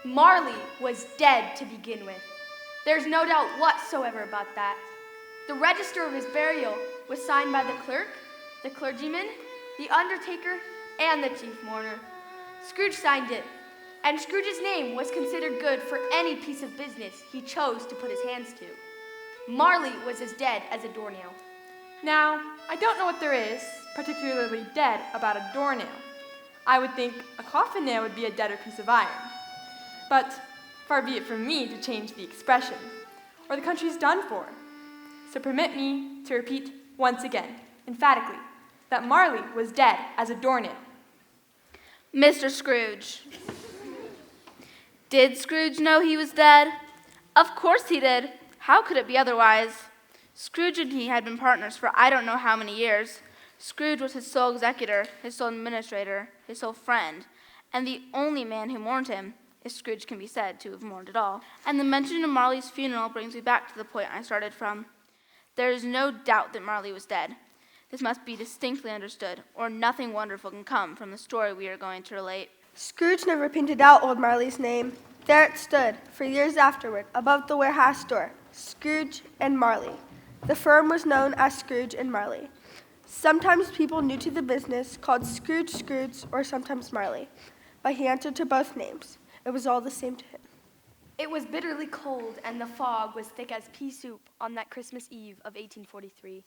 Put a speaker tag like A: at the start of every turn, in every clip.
A: Marley was dead to begin with. There's no doubt whatsoever about that. The register of his burial was signed by the clerk, the clergyman, the undertaker, and the chief mourner. Scrooge signed it, and Scrooge's name was considered good for any piece of business he chose to put his hands to. Marley was as dead as a doornail.
B: Now, I don't know what there is particularly dead about a doornail. I would think a coffin nail would be a deader piece of iron. But far be it from me to change the expression, or the country's done for. So permit me to repeat once again, emphatically, that Marley was dead as a doornail.
C: Mr. Scrooge. Did Scrooge know he was dead? Of course he did. How could it be otherwise? Scrooge and he had been partners for I don't know how many years. Scrooge was his sole executor, his sole administrator, his sole friend, and the only man who mourned him, if Scrooge can be said to have mourned at all. And the mention of Marley's funeral brings me back to the point I started from. There is no doubt that Marley was dead. This must be distinctly understood, or nothing wonderful can come from the story we are going to relate.
D: Scrooge never painted out old Marley's name. There it stood, for years afterward, above the warehouse door, Scrooge and Marley. The firm was known as Scrooge and Marley. Sometimes people new to the business called Scrooge, or sometimes Marley, but he answered to both names. It was all the same to him.
A: It was bitterly cold, and the fog was thick as pea soup on that Christmas Eve of 1843,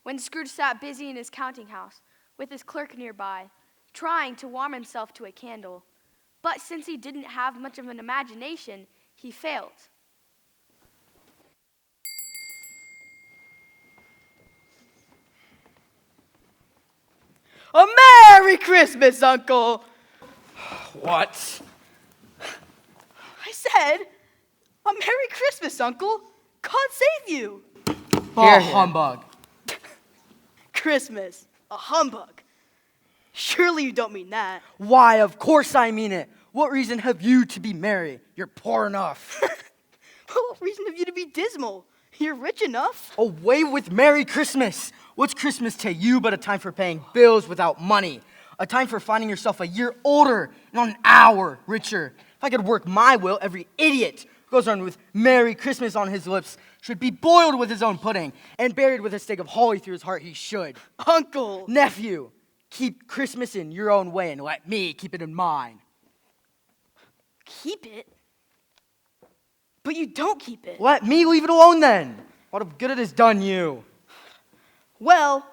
A: when Scrooge sat busy in his counting house, with his clerk nearby, trying to warm himself to a candle. But since he didn't have much of an imagination, he failed.
E: A Merry Christmas, Uncle!
F: What?
E: I said, a Merry Christmas, Uncle. God save you.
F: Oh, humbug.
E: Christmas, a humbug. Surely you don't mean that.
F: Why, of course I mean it. What reason have you to be merry? You're poor enough.
E: What reason have you to be dismal? You're rich enough.
F: Away with Merry Christmas. What's Christmas to you but a time for paying bills without money? A time for finding yourself a year older, not an hour richer. If I could work my will, every idiot who goes on with Merry Christmas on his lips should be boiled with his own pudding and buried with a stake of holly through his heart. He should.
E: Uncle!
F: Nephew, keep Christmas in your own way and let me keep it in mine.
E: Keep it? But you don't keep it.
F: Let me leave it alone then. What of good it has done you?
E: Well,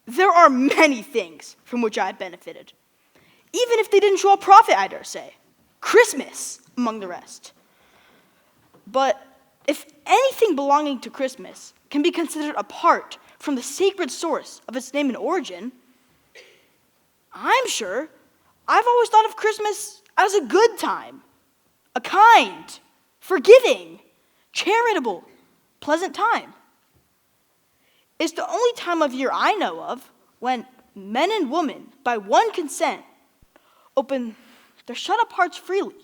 E: there are many things from which I have benefited. Even if they didn't show a profit, I dare say. Christmas, among the rest. But if anything belonging to Christmas can be considered apart from the sacred source of its name and origin, I'm sure I've always thought of Christmas as a good time, a kind, forgiving, charitable, pleasant time. It's the only time of year I know of when men and women, by one consent, open their shut-up hearts freely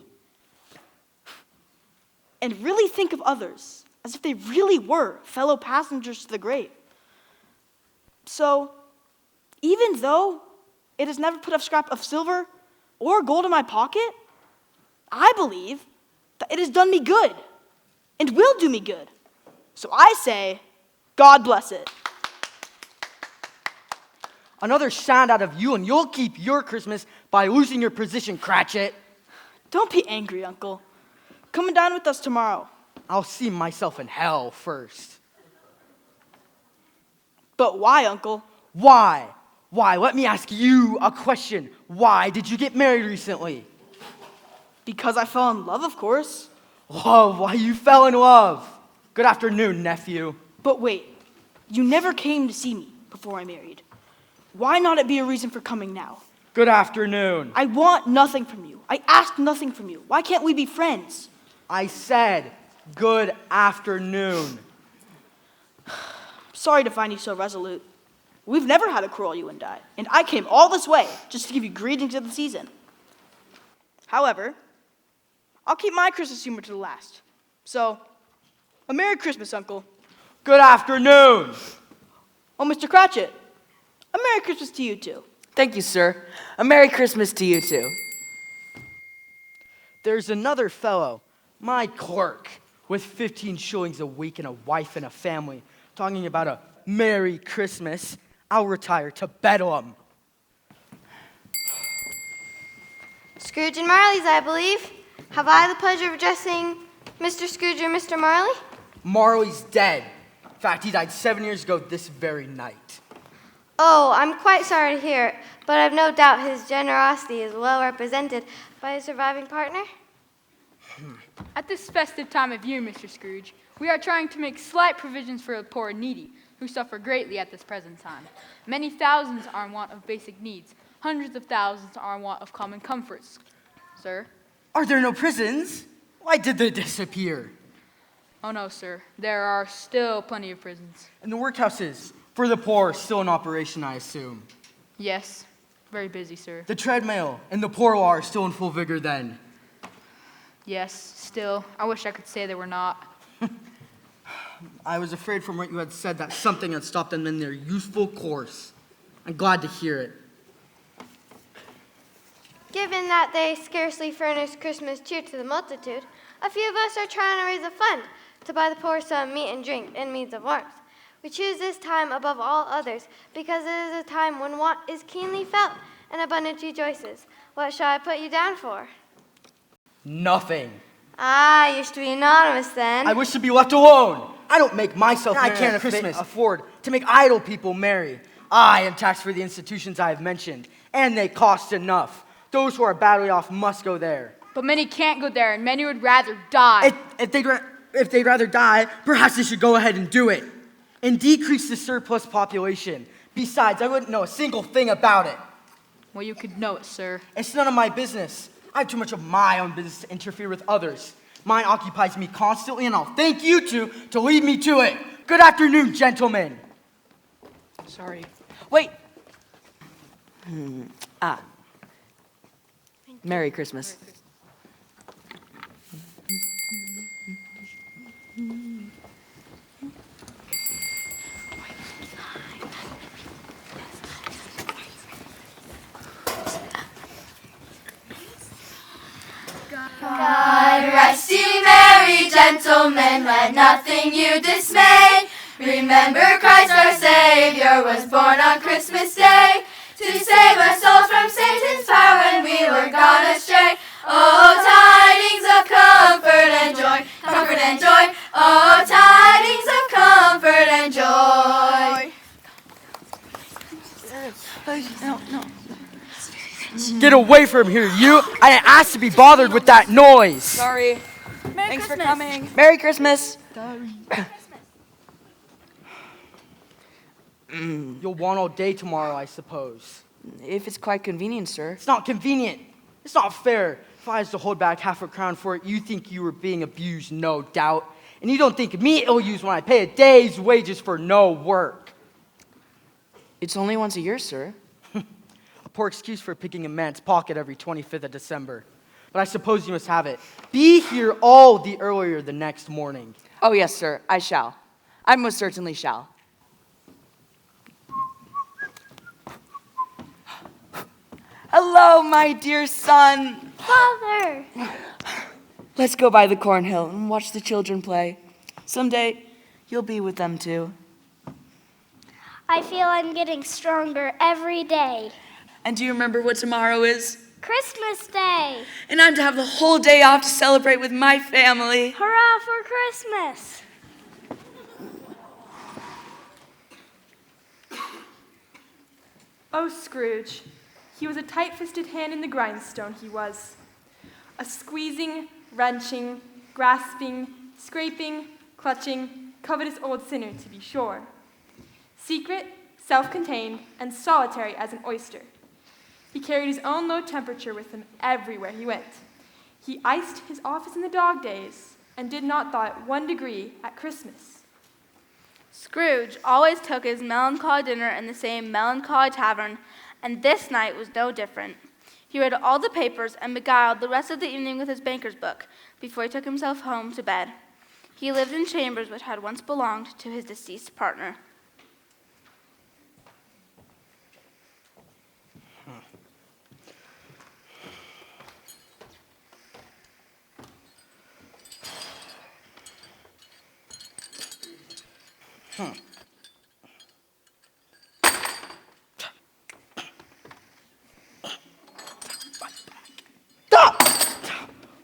E: and really think of others as if they really were fellow passengers to the grave. So, even though it has never put a scrap of silver or gold in my pocket, I believe that it has done me good and will do me good. So I say, God bless it.
F: Another sound out of you and you'll keep your Christmas by losing your position, Cratchit.
E: Don't be angry, Uncle. Come and dine with us tomorrow.
F: I'll see myself in hell first.
E: But why, Uncle?
F: Why? Why? Let me ask you a question. Why did you get married recently?
E: Because I fell in love, of course.
F: Love, why you fell in love. Good afternoon, nephew.
E: But wait, you never came to see me before I married. Why not it be a reason for coming now?
F: Good afternoon.
E: I want nothing from you. I ask nothing from you. Why can't we be friends?
F: I said, good afternoon.
E: Sorry to find you so resolute. We've never had a quarrel, you and I came all this way just to give you greetings of the season. However, I'll keep my Christmas humor to the last. So, a Merry Christmas, Uncle.
F: Good afternoon.
E: Oh, Mr. Cratchit, a Merry Christmas to you, too.
G: Thank you, sir. A Merry Christmas to you, too.
F: There's another fellow, my clerk, with 15 shillings a week and a wife and a family, talking about a Merry Christmas. I'll retire to Bedlam.
G: Scrooge and Marley's, I believe. Have I the pleasure of addressing Mr. Scrooge or Mr. Marley?
F: Marley's dead. In fact, he died 7 years ago this very night.
G: Oh, I'm quite sorry to hear it, but I've no doubt his generosity is well represented by his surviving partner.
H: At this festive time of year, Mr. Scrooge, we are trying to make slight provisions for the poor and needy, who suffer greatly at this present time. Many thousands are in want of basic needs. Hundreds of thousands are in want of common comforts. Sir?
F: Are there no prisons? Why did they disappear?
H: Oh no, sir. There are still plenty of prisons.
F: And the workhouses for the poor are still in operation, I assume.
H: Yes. Very busy, sir.
F: The treadmill and the poor law are still in full vigor then.
H: Yes, still. I wish I could say they were not.
F: I was afraid from what you had said that something had stopped them in their useful course. I'm glad to hear it.
G: Given that they scarcely furnish Christmas cheer to the multitude, a few of us are trying to raise a fund to buy the poor some meat and drink and means of warmth. We choose this time above all others because it is a time when want is keenly felt and abundance rejoices. What shall I put you down for?
F: Nothing.
G: Ah, you're to be anonymous then.
F: I wish to be left alone. I don't make myself
E: I
F: merry
E: can't
F: at Christmas afford to make idle people merry. I am taxed for the institutions I have mentioned, and they cost enough. Those who are badly off must go there.
H: But many can't go there, and many would rather die.
F: If they'd rather die, perhaps they should go ahead and do it. And decrease the surplus population. Besides, I wouldn't know a single thing about it.
H: Well, you could know it, sir.
F: It's none of my business. I have too much of my own business to interfere with others. Mine occupies me constantly, and I'll thank you two to lead me to it. Good afternoon, gentlemen.
E: Sorry. Wait. Merry Christmas.
I: God rest ye merry gentlemen, let nothing you dismay. Remember Christ our Savior was born on Christmas Day, to save us souls from Satan's power when we were gone astray. Oh, tidings of comfort and joy, comfort and joy. Oh, tidings of comfort and joy.
F: Get away from here, you! I didn't ask to be bothered with that noise.
E: Sorry.
C: Merry
E: Thanks
C: Christmas.
E: for coming. Merry Christmas.
F: You'll want all day tomorrow, I suppose.
E: If it's quite convenient, sir.
F: It's not convenient. It's not fair. If I was to hold back half a crown for it, you think you were being abused, no doubt. And you don't think me ill-used when I pay a day's wages for no work.
E: It's only once a year, sir.
F: A poor excuse for picking a man's pocket every 25th of December. But I suppose you must have it. Be here all the earlier the next morning.
E: Oh, yes, sir. I shall. I most certainly shall. Hello, my dear son.
G: Father!
E: Let's go by the cornhill and watch the children play. Someday, you'll be with them too.
J: I feel I'm getting stronger every day.
E: And do you remember what tomorrow is?
J: Christmas Day!
E: And I'm to have the whole day off to celebrate with my family.
J: Hurrah for Christmas!
B: Oh, Scrooge. He was a tight-fisted hand in the grindstone, he was. A squeezing, wrenching, grasping, scraping, clutching, covetous old sinner, to be sure. Secret, self-contained, and solitary as an oyster. He carried his own low temperature with him everywhere he went. He iced his office in the dog days and did not thaw it 1 degree at Christmas.
C: Scrooge always took his melancholy dinner in the same melancholy tavern, and this night was no different. He read all the papers and beguiled the rest of the evening with his banker's book before he took himself home to bed. He lived in chambers which had once belonged to his deceased partner.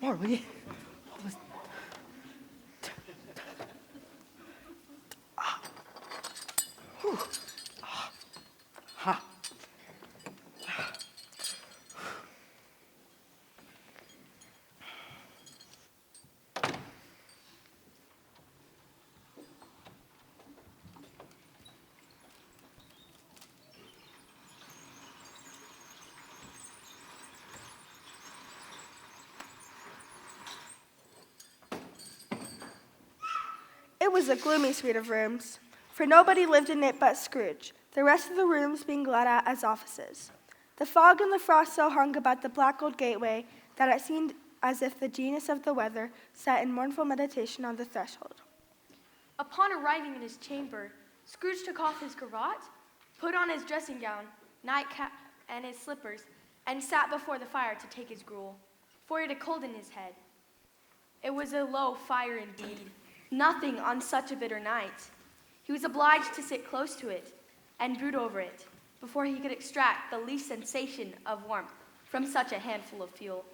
F: Marley.
D: It was a gloomy suite of rooms, for nobody lived in it but Scrooge, the rest of the rooms being let out as offices. The fog and the frost so hung about the black old gateway that it seemed as if the genius of the weather sat in mournful meditation on the threshold.
A: Upon arriving in his chamber, Scrooge took off his cravat, put on his dressing gown, nightcap, and his slippers, and sat before the fire to take his gruel, for he had a cold in his head. It was a low fire indeed, nothing on such a bitter night. He was obliged to sit close to it and brood over it before he could extract the least sensation of warmth from such a handful of fuel.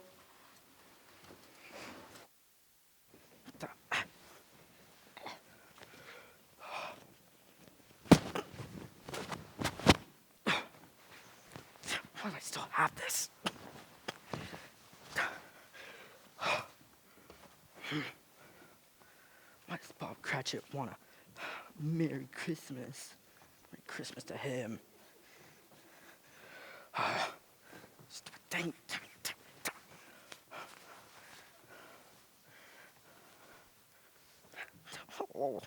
F: Why do I still have this? Why does Bob Cratchit want a Merry Christmas? Merry Christmas to him. Dang. Oh.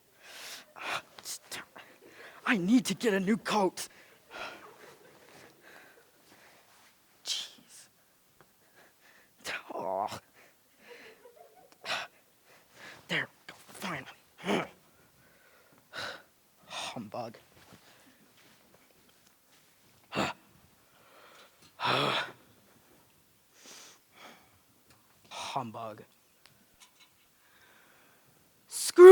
F: I need to get a new coat. Jeez. Oh. There we go, finally. Humbug. Humbug. Scrooge!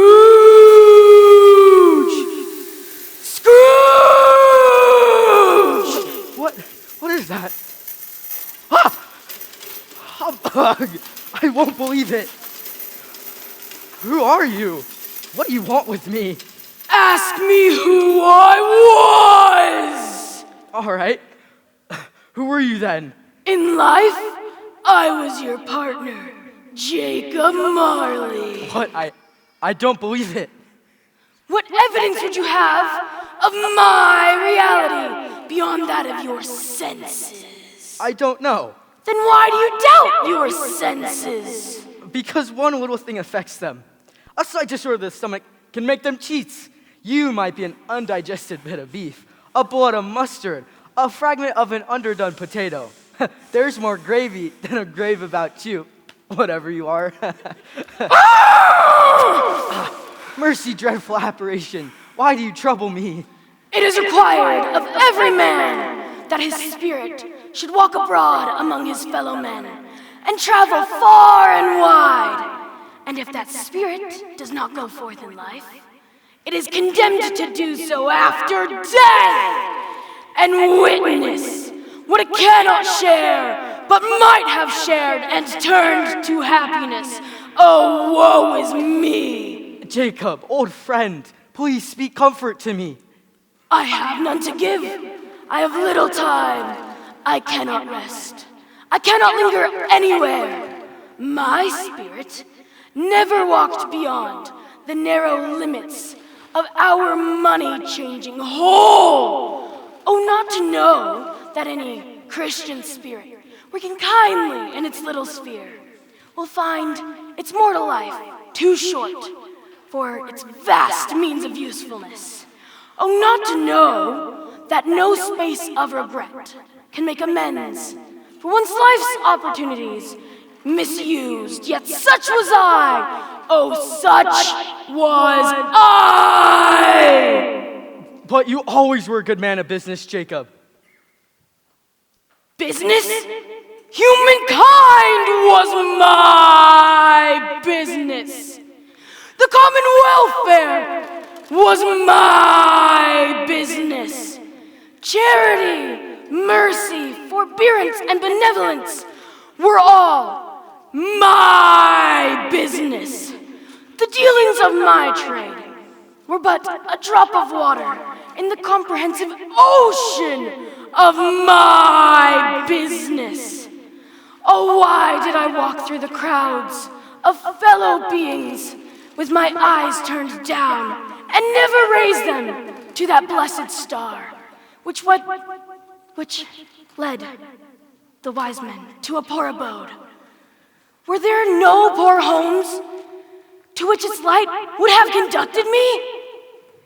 F: Scrooge! What is that? Ah! Humbug! I won't believe it. Who are you? What do you want with me?
K: Ask me who I was!
F: All right. Who were you then?
K: In life, I was your partner, Jacob Marley.
F: What? I don't believe it.
K: What evidence would you have of my reality beyond that of your senses?
F: I don't know.
K: Then why do you doubt your senses?
F: Because one little thing affects them. A slight disorder of the stomach can make them cheats. You might be an undigested bit of beef, a blot of mustard, a fragment of an underdone potato. There's more gravy than a grave about you, whatever you are. Mercy, dreadful apparition. Why do you trouble me?
K: It is required of every man that his spirit should walk abroad among his fellow men and travel far and wide. And if that spirit does not go forth in life, it is condemned to do so after death and witness what it cannot share, but might have shared and turned to happiness. Oh, woe is me!
F: Jacob, old friend, please speak comfort to me.
K: I have none to give. I have little time. I cannot rest. I cannot linger anywhere. My spirit never walked beyond the narrow limits of our money-changing hole. Oh, not to know that any Christian spirit, working kindly in its little sphere, will find its mortal life too short for its vast means of usefulness. Oh, not to know that no space of regret can make amends for one's life's opportunities misused, yet such was I. Oh, such was I.
F: But you always were a good man of business, Jacob.
K: Business? Humankind was my business. The common welfare was my business. Charity, mercy, forbearance, and benevolence were all my business. The dealings of my trade were but a drop of water in the comprehensive ocean of my business. Oh, why did I walk through the crowds of fellow beings with my eyes turned down and never raise them to that blessed star, which led the wise men to a poor abode? Were there no poor homes to which its light would have conducted me?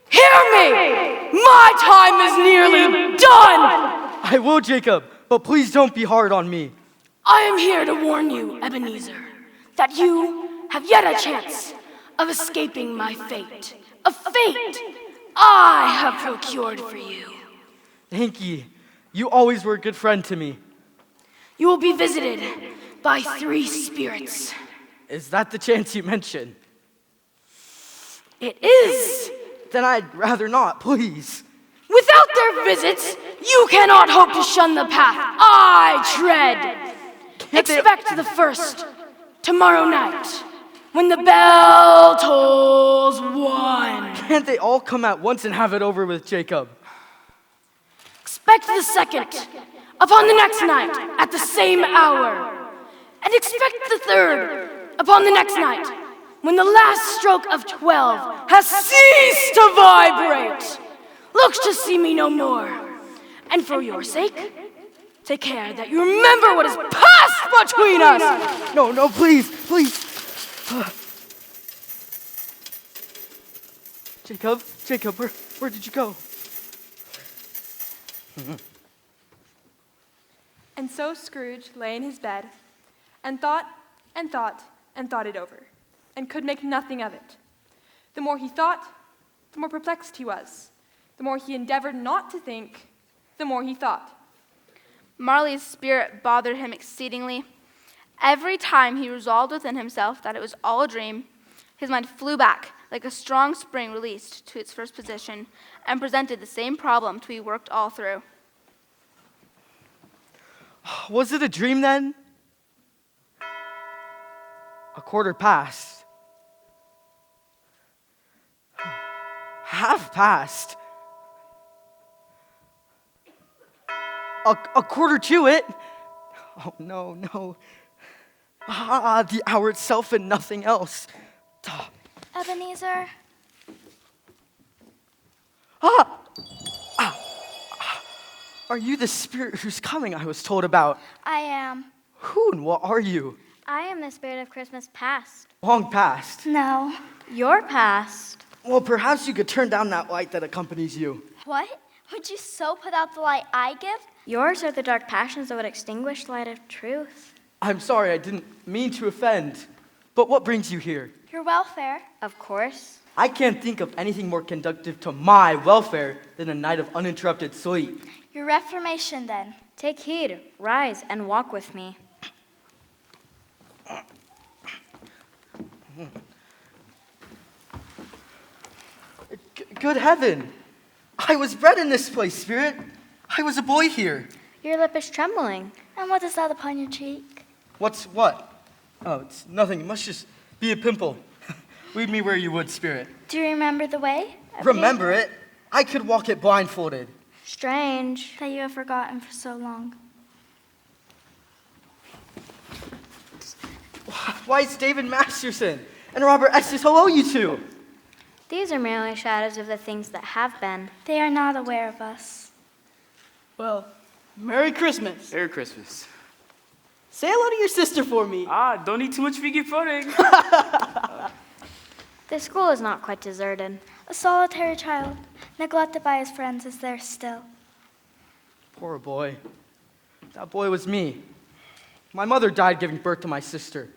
K: Hear me! My time is nearly done!
F: I will, Jacob, but please don't be hard on me.
K: I am here to warn you, Ebenezer, that you have yet a chance of escaping my fate. A fate I have procured for you.
F: Thank you. You always were a good friend to me.
K: You will be visited by 3 spirits.
F: Is that the chance you mentioned?
K: It is.
F: Then I'd rather not, please.
K: Without their visits, you cannot hope to shun the path I tread. Expect the first tomorrow night, when the bell tolls 1.
F: Can't they all come at once and have it over with, Jacob?
K: Expect the second upon the next night at the same hour. And expect the third upon the next night, when the last stroke of 12 has ceased to vibrate. Look to see me no more. And for your sake, take care that you remember what has passed between us.
F: No, please. Jacob, where did you go?
B: And so Scrooge lay in his bed and thought and thought and thought it over, and could make nothing of it. The more he thought, the more perplexed he was. The more he endeavored not to think, the more he thought.
C: Marley's spirit bothered him exceedingly. Every time he resolved within himself that it was all a dream, his mind flew back like a strong spring released to its first position and presented the same problem to be worked all through.
F: Was it a dream then? A quarter past. Half past. A quarter to it. Oh, no. The hour itself and nothing else.
J: Ebenezer?
F: Are you the spirit whose coming I was told about?
J: I am.
F: Who and what are you?
G: I am the spirit of Christmas past.
F: Long past.
J: No.
G: Your past.
F: Well, perhaps you could turn down that light that accompanies you.
J: What? Would you so put out the light I give?
G: Yours are the dark passions that would extinguish the light of truth.
F: I'm sorry, I didn't mean to offend. But what brings you here?
J: Your welfare.
G: Of course.
F: I can't think of anything more conducive to my welfare than a night of uninterrupted sleep.
J: Your reformation, then.
G: Take heed, rise, and walk with me.
F: Good heaven! I was bred in this place, Spirit. I was a boy here.
G: Your lip is trembling.
J: And what is that upon your cheek?
F: What's what? Oh, it's nothing. It must just be a pimple. Lead me where you would, Spirit.
J: Do you remember the way?
F: Remember it? I could walk it blindfolded.
G: Strange.
J: That you have forgotten for so long.
F: Why, it's David Masterson and Robert Estes. Hello, you two.
G: These are merely shadows of the things that have been.
J: They are not aware of us.
E: Well, Merry Christmas.
L: Merry Christmas.
E: Say hello to your sister for me.
L: Don't need too much figure pudding.
G: The school is not quite deserted.
J: A solitary child, neglected by his friends, is there still.
F: Poor boy. That boy was me. My mother died giving birth to my sister.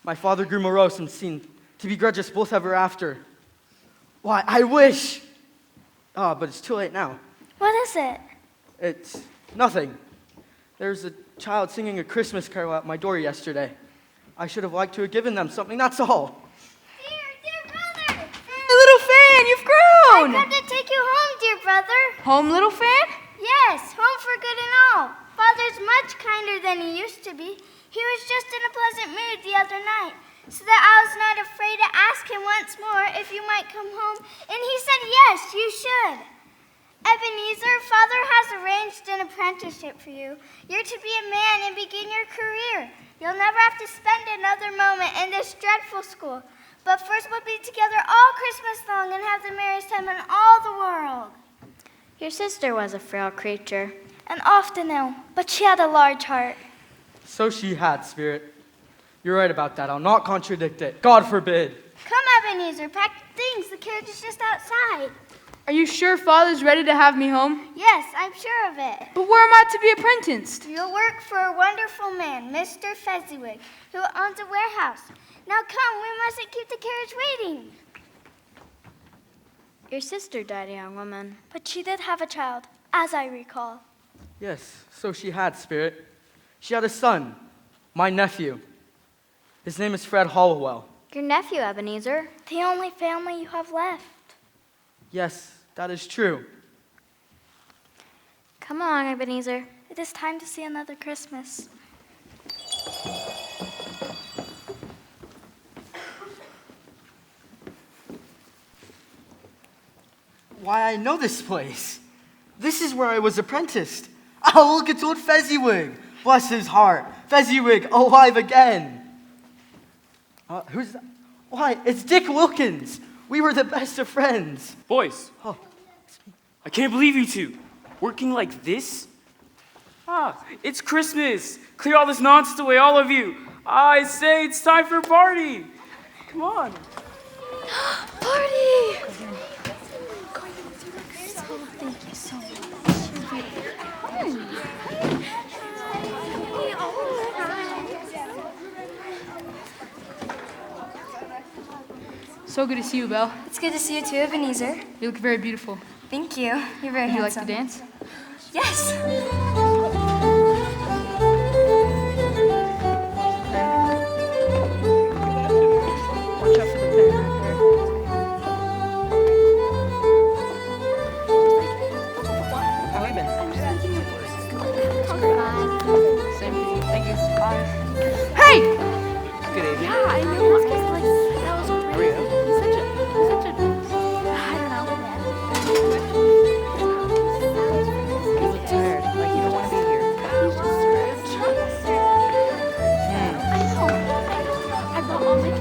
F: My father grew morose and seemed to begrudge us both ever after. Why, I wish. But it's too late now.
J: What is it?
F: It's nothing. There's a child singing a Christmas carol at my door yesterday. I should have liked to have given them something, that's all.
J: Dear brother!
E: Hey, little
B: Fan, you've grown!
J: I've come to take you home, dear brother.
B: Home, little Fan?
J: Yes, home for good and all. Father's much kinder than he used to be. He was just in a pleasant mood the other night, so that I was not afraid to ask him once more if you might come home, and he said yes, you should. Ebenezer, Father has arranged an apprenticeship for you. You're to be a man and begin your career. You'll never have to spend another moment in this dreadful school, but first we'll be together all Christmas long and have the merriest time in all the world.
G: Your sister was a frail creature.
J: And often ill, but she had a large heart.
F: So she had, Spirit. You're right about that. I'll not contradict it. God forbid.
J: Come, Ebenezer, pack things. The carriage is just outside.
B: Are you sure Father's ready to have me home?
J: Yes, I'm sure of it.
B: But where am I to be apprenticed?
J: You'll work for a wonderful man, Mr. Fezziwig, who owns a warehouse. Now come, we mustn't keep the carriage waiting.
G: Your sister died a young woman.
J: But she did have a child, as I recall.
F: Yes, so she had, Spirit. She had a son, my nephew. His name is Fred Hollowell.
G: Your nephew, Ebenezer.
J: The only family you have left.
F: Yes, that is true.
G: Come along, Ebenezer.
J: It is time to see another Christmas.
F: Why, I know this place. This is where I was apprenticed. Oh, look, it's old Fezziwig. Bless his heart. Fezziwig, alive again. Who's that? Why, it's Dick Wilkins. We were the best of friends.
L: Boys,
F: Oh,
L: I can't believe you two. Working like this? It's Christmas. Clear all this nonsense away, all of you. I say it's time for a party. Come on.
J: Party!
H: So good to see you, Belle.
M: It's good to see you too, Ebenezer.
H: You look very beautiful.
M: Thank you. You're very
H: Would you like
M: handsome.
H: to dance?
M: Yes.
B: Watch out for the pen right there. How have you been? Same to you. Thank you. Bye. Hey! Good evening.
J: Yeah, I know. I was like, that was
B: How are
J: great.
B: you?
J: I don't know.
B: You look tired. Like you don't want to be here.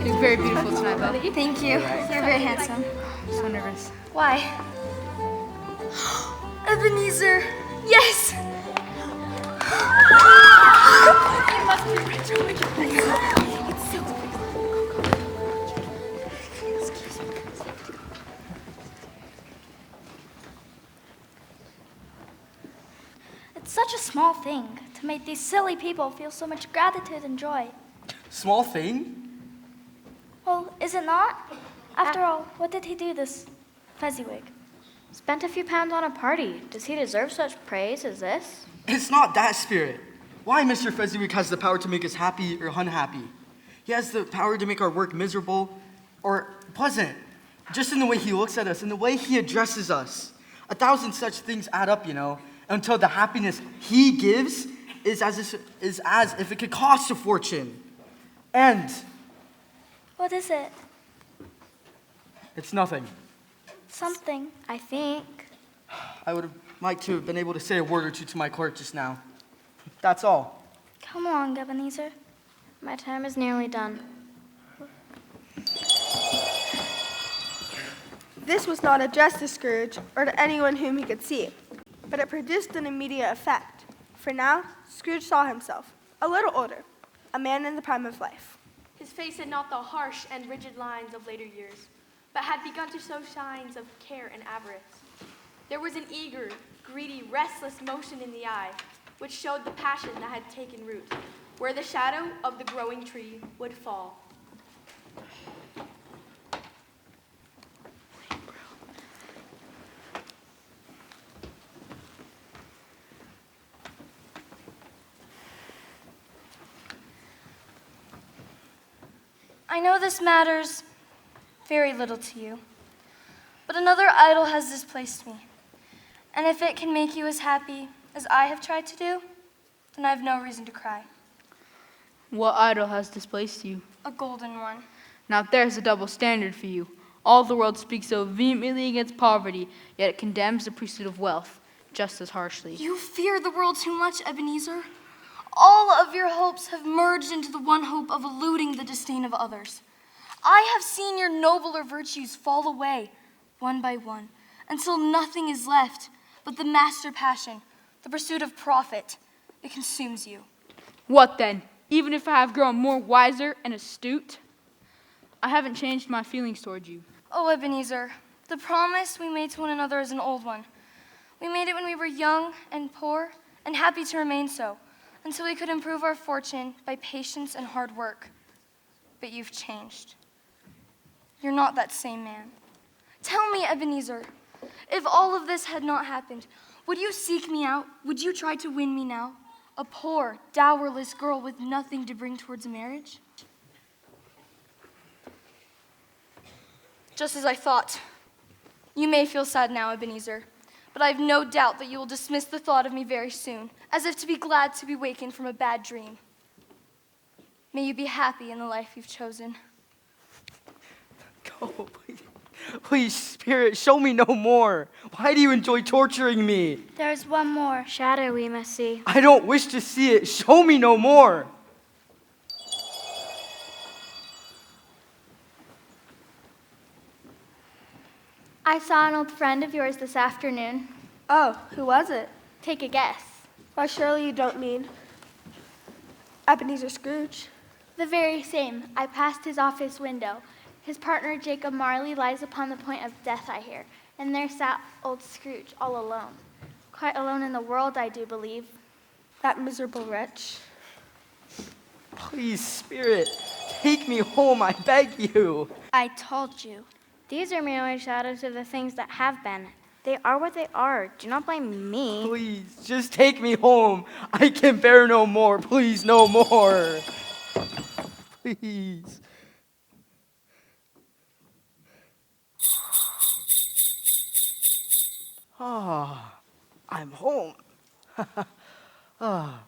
H: You look very beautiful tonight, Belle.
M: Thank you. You're very handsome.
H: I'm so nervous.
M: Why? Ebenezer. Yes. You must be rich. Oh my God. It's so
J: It's such a small thing to make these silly people feel so much gratitude and joy.
F: small thing?
J: Well, is it not? After all, what did he do, this Fezziwig?
G: Spent a few pounds on a party. Does he deserve such praise as this?
F: It's not that, Spirit. Why Mr. Fezziwig has the power to make us happy or unhappy. He has the power to make our work miserable or pleasant. Just in the way he looks at us, in the way he addresses us. 1,000 such things add up, until the happiness he gives is as if it could cost a fortune. And
J: What is it?
F: it's nothing.
J: Something.
G: I think.
F: I would have liked to have been able to say a word or two to my clerk just now. That's all.
J: Come along, Ebenezer.
G: My time is nearly done.
D: This was not addressed to Scrooge or to anyone whom he could see, but it produced an immediate effect. For now, Scrooge saw himself, a little older, a man in the prime of life.
A: His face had not the harsh and rigid lines of later years, but had begun to show signs of care and avarice. There was an eager, greedy, restless motion in the eye, which showed the passion that had taken root, where the shadow of the growing tree would fall.
M: I know this matters very little to you,
N: But another idol has displaced me. And if it can make you as happy as I have tried to do, then I have no reason to cry.
H: What idol has displaced you?
N: A golden one.
H: Now there's a double standard for you. All the world speaks so vehemently against poverty, yet it condemns the pursuit of wealth just as harshly.
N: You fear the world too much, Ebenezer. All of your hopes have merged into the one hope of eluding the disdain of others. I have seen your nobler virtues fall away, one by one, until nothing is left but the master passion, the pursuit of profit. It consumes you.
H: What then? Even if I have grown more wiser and astute, I haven't changed my feelings toward you.
N: Oh, Ebenezer, the promise we made to one another is an old one. We made it when we were young and poor and happy to remain so, until we could improve our fortune by patience and hard work. But you've changed. You're not that same man. Tell me, Ebenezer, if all of this had not happened, would you seek me out? Would you try to win me now? A poor, dowerless girl with nothing to bring towards a marriage? Just as I thought. You may feel sad now, Ebenezer, but I have no doubt that you will dismiss the thought of me very soon, as if to be glad to be wakened from a bad dream. May you be happy in the life you've chosen.
F: Go, please. Please, Spirit, show me no more. Why do you enjoy torturing me?
J: There's one more shadow we must see.
F: I don't wish to see it. Show me no more.
J: I saw an old friend of yours this afternoon.
D: Oh, who was it?
J: Take a guess.
D: Why, surely you don't mean Ebenezer Scrooge.
J: The very same. I passed his office window. His partner, Jacob Marley, lies upon the point of death, I hear, and there sat old Scrooge, all alone. Quite alone in the world, I do believe.
D: That miserable wretch.
F: Please, Spirit, take me home, I beg you.
J: I told you. These are merely shadows of the things that have been. They are what they are. Do not blame me.
F: Please, just take me home. I can bear no more. Please, no more. Please. Ah, I'm home. Ah.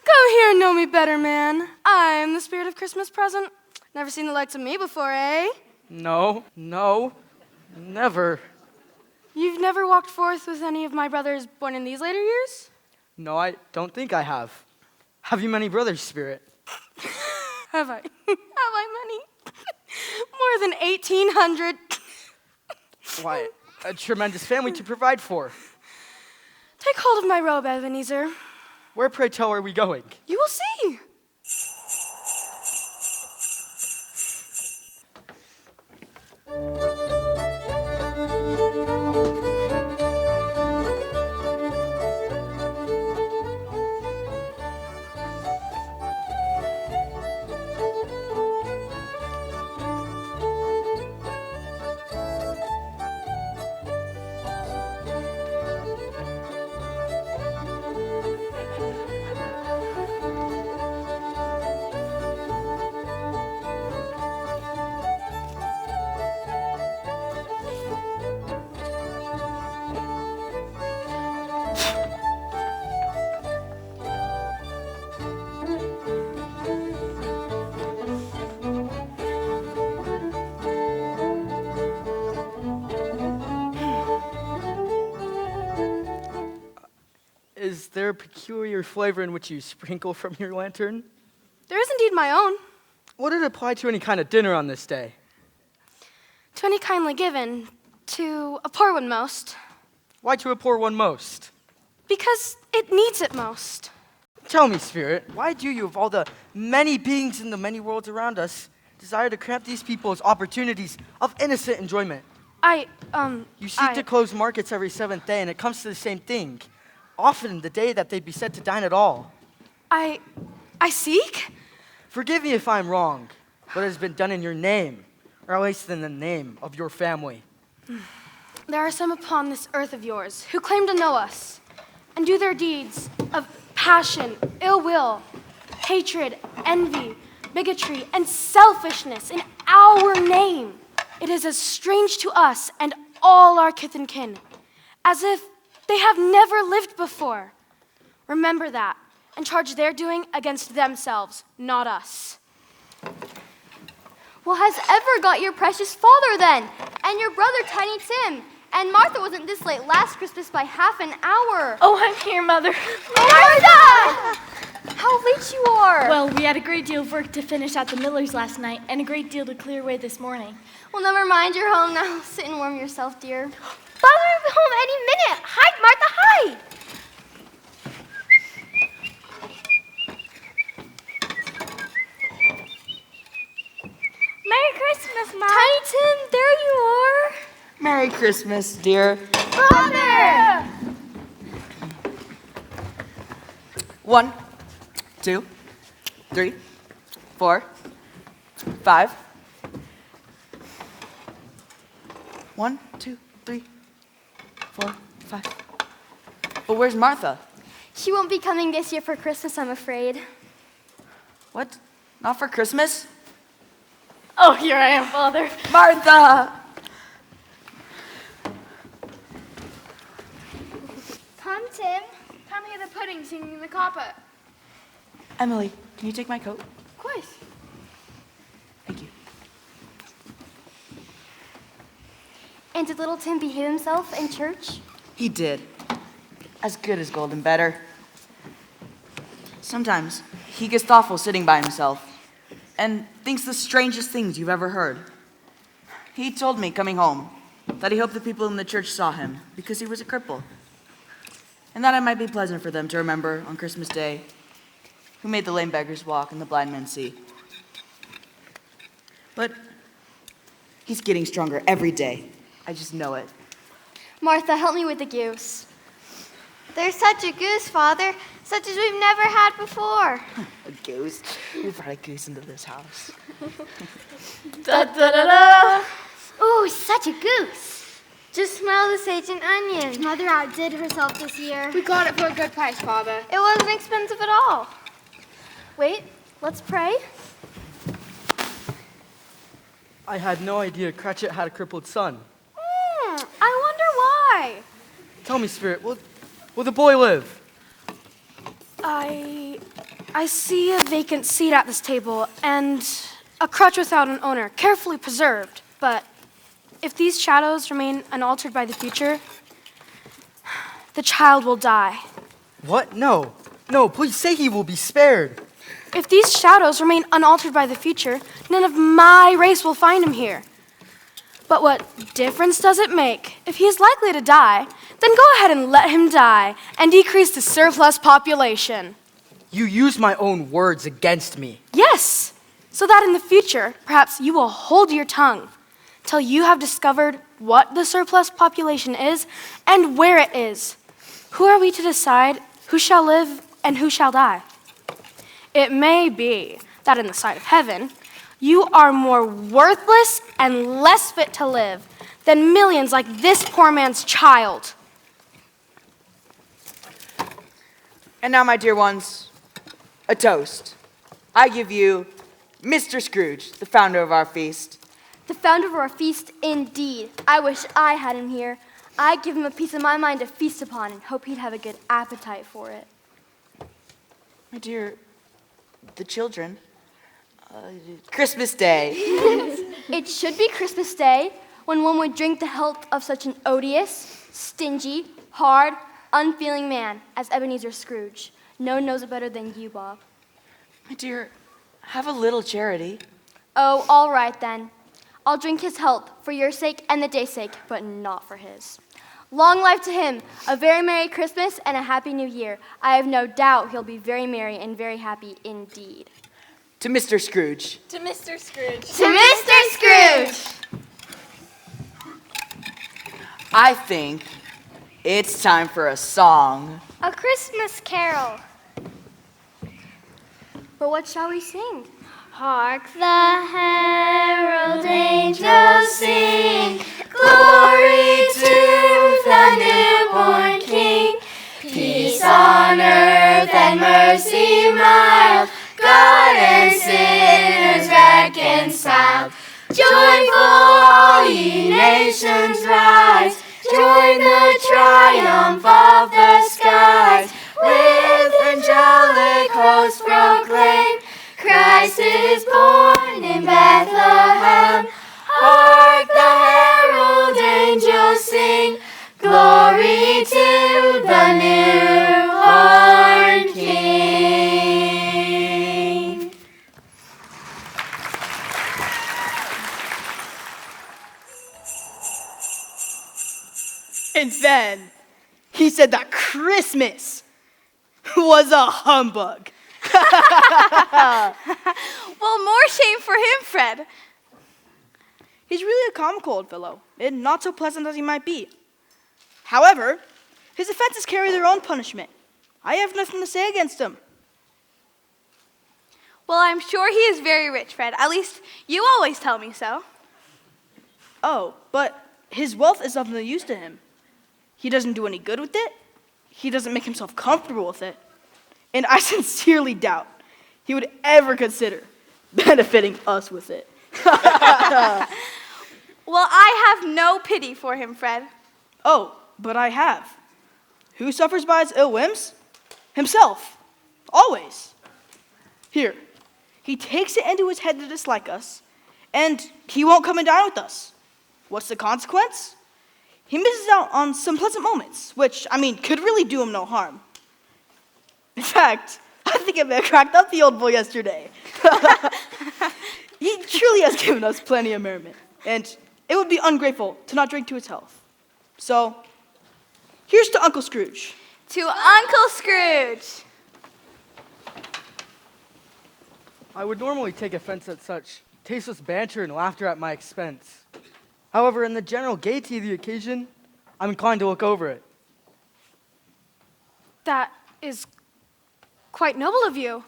O: Come here and know me better, man. I'm the spirit of Christmas present. Never seen the likes of me before, eh?
F: No, never.
O: You've never walked forth with any of my brothers born in these later years?
F: No, I don't think I have. Have you many brothers, Spirit?
O: Have I? Have I many? More than 1,800.
F: Why, a tremendous family to provide for.
O: Take hold of my robe, Ebenezer.
F: Where, pray tell, are we going?
O: You will see.
F: Is there a peculiar flavor in which you sprinkle from your lantern?
O: There is indeed my own.
F: Would it apply to any kind of dinner on this day?
O: To any kindly given, to a poor one most.
F: Why to a poor one most?
O: Because it needs it most.
F: Tell me, Spirit, why do you, of all the many beings in the many worlds around us, desire to cramp these people's opportunities of innocent enjoyment?
O: You
F: seek to close markets every seventh day, and it comes to the same thing. Often the day that they'd be said to dine at all.
O: I seek?
F: Forgive me if I'm wrong, but it has been done in your name, or at least in the name of your family.
O: There are some upon this earth of yours who claim to know us and do their deeds of passion, ill will, hatred, envy, bigotry, and selfishness in our name. It is as strange to us and all our kith and kin as if they have never lived before. Remember that and charge their doing against themselves, not us.
A: Well, has ever got your precious father then? And your brother Tiny Tim? And Martha wasn't this late last Christmas by half an hour.
P: Oh, I'm here, Mother.
A: Martha! How late you are.
P: Well, we had a great deal of work to finish at the Millers last night and a great deal to clear away this morning.
A: Well, never mind, you're home now. Sit and warm yourself, dear. Father will be home any minute. Hide, Martha, hide!
J: Merry Christmas, Mom.
A: Tiny Tim, there you are.
Q: Merry Christmas, dear.
A: Father!
Q: 1, 2, 3, 4, 5. 1, 2, 3, 4, 5. But where's Martha?
A: She won't be coming this year for Christmas, I'm afraid.
Q: What? Not for Christmas?
P: Oh, here I am, Father.
Q: Martha!
J: Come, Tim.
B: Time to get the pudding singing the coppa.
Q: Emily, can you take my coat?
B: Of course.
Q: Thank you.
A: And did little Tim behave himself in church?
Q: He did. As good as gold and better. Sometimes he gets thoughtful sitting by himself and thinks the strangest things you've ever heard. He told me coming home that he hoped the people in the church saw him because he was a cripple, and that it might be pleasant for them to remember on Christmas Day who made the lame beggars walk and the blind men see. But he's getting stronger every day. I just know it.
A: Martha, help me with the goose.
G: There's such a goose, Father, such as we've never had before.
Q: A goose? We brought a goose into this house.
P: Da da da da.
J: Ooh, such a goose.
G: Just smell the sage and onion.
J: Mother outdid herself this year.
B: We got it for a good price, Father.
G: It wasn't expensive at all.
A: Wait, let's pray.
F: I had no idea Cratchit had a crippled son.
A: I wonder why.
F: Tell me, Spirit, will the boy live?
O: I see a vacant seat at this table and a crutch without an owner, carefully preserved. But if these shadows remain unaltered by the future, the child will die.
F: What? No, please say he will be spared.
O: If these shadows remain unaltered by the future, none of my race will find him here. But what difference does it make? If he is likely to die, then go ahead and let him die and decrease the surplus population.
F: You use my own words against me.
O: Yes, so that in the future, perhaps you will hold your tongue till you have discovered what the surplus population is and where it is. Who are we to decide who shall live and who shall die? It may be that in the sight of heaven, you are more worthless and less fit to live than millions like this poor man's child.
Q: And now, my dear ones, a toast. I give you Mr. Scrooge, the founder of our feast.
A: The founder of our feast, indeed. I wish I had him here. I'd give him a piece of my mind to feast upon and hope he'd have a good appetite for it.
Q: My dear, the children, Christmas Day.
A: It should be Christmas Day when one would drink the health of such an odious, stingy, hard, unfeeling man as Ebenezer Scrooge. No one knows it better than you, Bob.
Q: My dear, have a little charity.
A: Oh, all right then. I'll drink his health for your sake and the day's sake, but not for his. Long life to him, a very Merry Christmas and a Happy New Year. I have no doubt he'll be very merry and very happy indeed.
Q: To Mr. Scrooge.
P: To Mr. Scrooge.
A: To Mr. Scrooge!
Q: I think it's time for a song.
J: A Christmas carol.
A: But what shall we sing?
J: Hark the herald angels sing, glory to the newborn King. Peace on earth and mercy mild,
I: God and sinners reconciled. Joyful all ye nations rise, join the triumph of the skies. With angelic hosts proclaim, Christ is born in Bethlehem. Hark the herald angels sing, glory to the newborn King.
E: And then he said that Christmas was a humbug.
O: Well, more shame for him, Fred.
E: He's really a comical old fellow, and not so pleasant as he might be. However, his offenses carry their own punishment. I have nothing to say against him.
O: Well, I'm sure he is very rich, Fred. At least you always tell me so.
E: Oh, but his wealth is of no use to him. He doesn't do any good with it. He doesn't make himself comfortable with it. And I sincerely doubt he would ever consider benefiting us with it.
O: Well, I have no pity for him, Fred.
E: Oh, but I have. Who suffers by his ill whims? Himself. Always. Here, he takes it into his head to dislike us, and he won't come and dine with us. What's the consequence? He misses out on some pleasant moments, which, could really do him no harm. In fact, I think I may have cracked up the old boy yesterday. He truly has given us plenty of merriment, and it would be ungrateful to not drink to his health. So, here's to Uncle Scrooge.
O: To Uncle Scrooge.
F: I would normally take offense at such tasteless banter and laughter at my expense. However, in the general gaiety of the occasion, I'm inclined to look over it.
O: That is quite noble of you.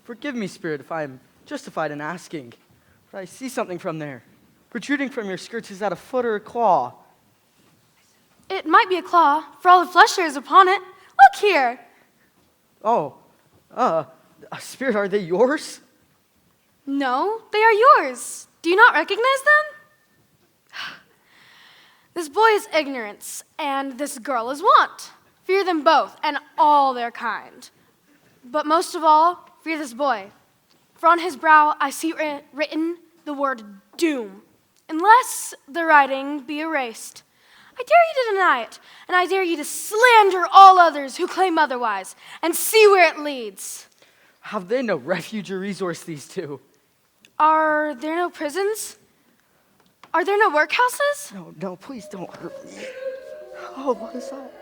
F: Forgive me, Spirit, if I am justified in asking, but I see something from there. Protruding from your skirts, is that a foot or a claw?
O: It might be a claw, for all the flesh there is upon it. Look here.
F: Oh, Spirit, are they yours?
O: No, they are yours. Do you not recognize them? This boy is ignorance, and this girl is want. Fear them both, and all their kind. But most of all, fear this boy. For on his brow I see written the word doom, unless the writing be erased. I dare you to deny it, and I dare you to slander all others who claim otherwise, and see where it leads.
F: Have they no refuge or resource, these two?
O: Are there no prisons? Are there no workhouses?
F: No, please don't hurt me. Oh, what is that?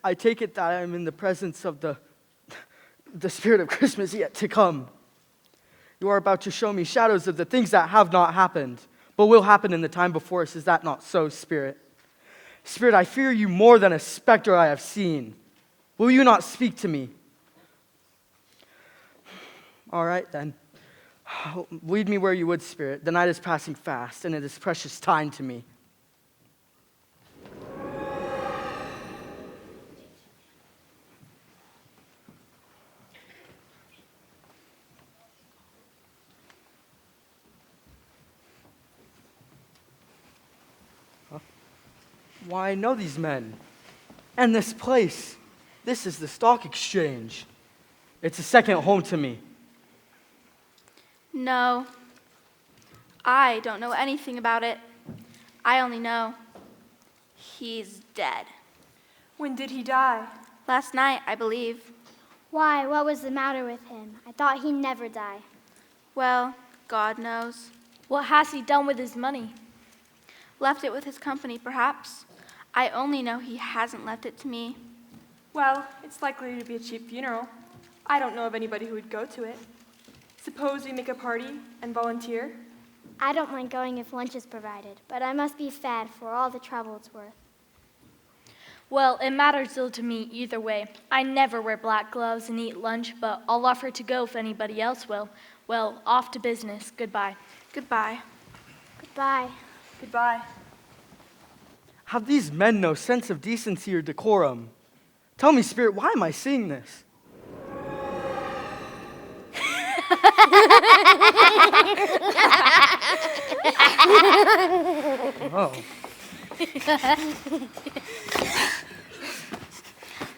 F: I take it that I am in the presence of the Spirit of Christmas yet to come. You are about to show me shadows of the things that have not happened, but will happen in the time before us. Is that not so, Spirit? Spirit, I fear you more than a specter I have seen. Will you not speak to me? All right, then. Lead me where you would, Spirit. The night is passing fast, and it is precious time to me. Why, I know these men. And this place. This is the stock exchange. It's a second home to me.
C: No, I don't know anything about it. I only know he's dead.
B: When did he die?
C: Last night, I believe.
J: Why? What was the matter with him? I thought he'd never die.
C: Well, God knows.
P: What has he done with his money?
C: Left it with his company, perhaps. I only know he hasn't left it to me.
B: Well, it's likely to be a cheap funeral. I don't know of anybody who would go to it. Suppose we make a party and volunteer?
J: I don't mind going if lunch is provided, but I must be fed for all the trouble it's worth.
P: Well, it matters little to me either way. I never wear black gloves and eat lunch, but I'll offer to go if anybody else will. Well, off to business. Goodbye.
O: Goodbye.
G: Goodbye.
B: Goodbye.
F: Have these men no sense of decency or decorum? Tell me, Spirit, why am I seeing this? Oh.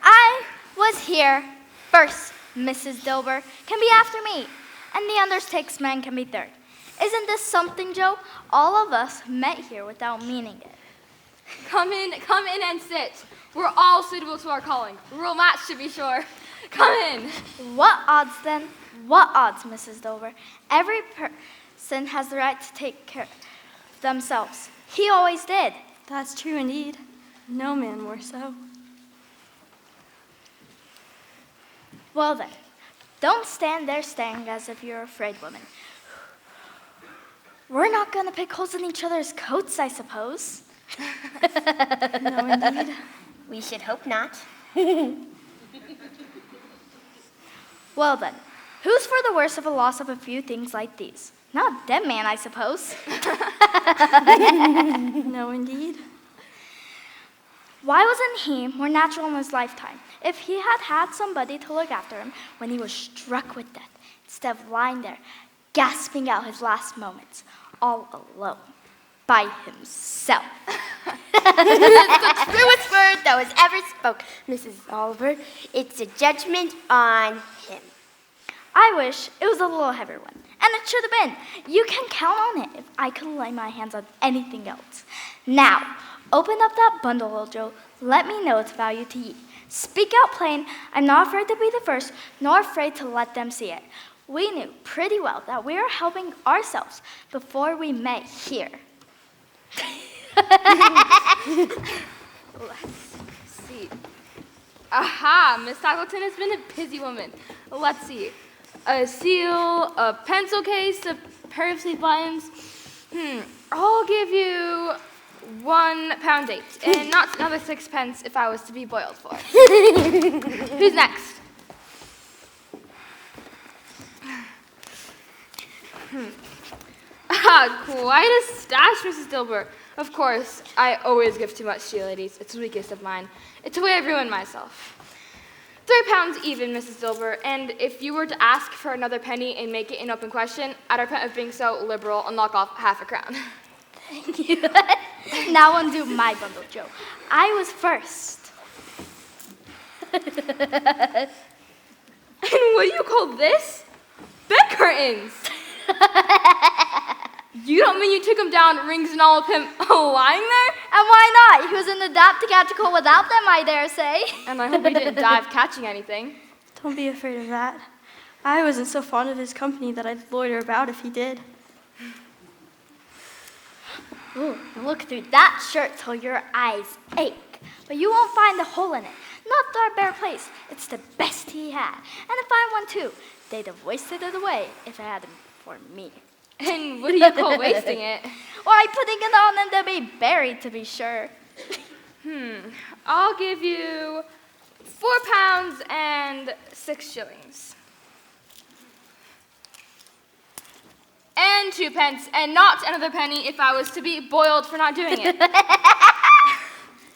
J: I was here first, Mrs. Dilber. Can be after me. And the undertakes man can be third. Isn't this something, Joe? All of us met here without meaning it.
A: Come in and sit. We're all suitable to our calling. Real match to be sure. Come in.
J: What odds then? What odds, Mrs. Dilber? Every person has the right to take care of themselves. He always did.
O: That's true indeed. No man more so.
J: Well then, don't stand there staring as if you're afraid, woman. We're not going to pick holes in each other's coats, I suppose.
O: No, indeed.
R: We should hope not.
J: Well then, who's for the worse of a loss of a few things like these? Not a dead man, I suppose.
O: No, indeed.
J: Why wasn't he more natural in his lifetime? If he had had somebody to look after him when he was struck with death, instead of lying there, gasping out his last moments, all alone, by himself.
R: The truest word that was ever spoke, Mrs. Oliver. It's a judgment on him.
J: I wish it was a little heavier one, and it should have been. You can count on it if I could lay my hands on anything else. Now, open up that bundle, little Joe. Let me know its value to ye. Speak out plain. I'm not afraid to be the first, nor afraid to let them see it. We knew pretty well that we were helping ourselves before we met here.
A: Let's see. Aha, Miss Tackleton has been a busy woman. Let's see. A seal, a pencil case, a pair of sleep buttons. I'll give you £1 dates, and not another 6p if I was to be boiled for. Who's next? Quite a stash, Mrs. Dilber. Of course, I always give too much to you ladies. It's the weakest of mine. It's the way I've ruined myself. £3 even, Mrs. Dilber, and if you were to ask for another penny and make it an open question, I'd repent of being so liberal and knock off half a crown.
J: Thank you. Now undo my bundle, Joe. I was first.
A: And what do you call this? Bed curtains! You don't mean you took him down, rings and all of him, lying there?
J: And why not? He was an adapt to catch a cold without them, I dare say.
A: And I hope he didn't die of catching anything.
O: Don't be afraid of that. I wasn't so fond of his company that I'd loiter about if he did.
J: Ooh, look through that shirt till your eyes ache. But you won't find a hole in it. Not the bare place. It's the best he had. And if I won too, they'd have wasted it away if it hadn't for me.
A: And what do you call wasting it?
J: Why, putting it on them to be buried, to be sure.
A: I'll give you £4 and 6 shillings. And 2p, and not another penny if I was to be boiled for not doing it.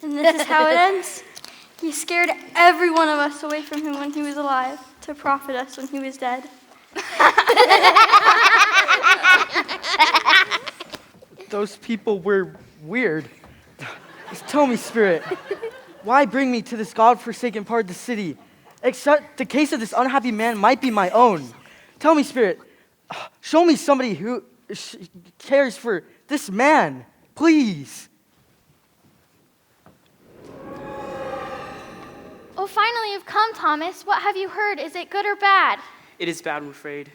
O: And this is how it ends. He scared every one of us away from him when he was alive to profit us when he was dead.
F: Those people were weird. Just tell me, Spirit, why bring me to this God-forsaken part of the city? Except the case of this unhappy man might be my own. Tell me, Spirit, show me somebody who cares for this man, please.
S: Oh, finally you've come, Thomas. What have you heard? Is it good or bad?
L: It is bad, I'm afraid.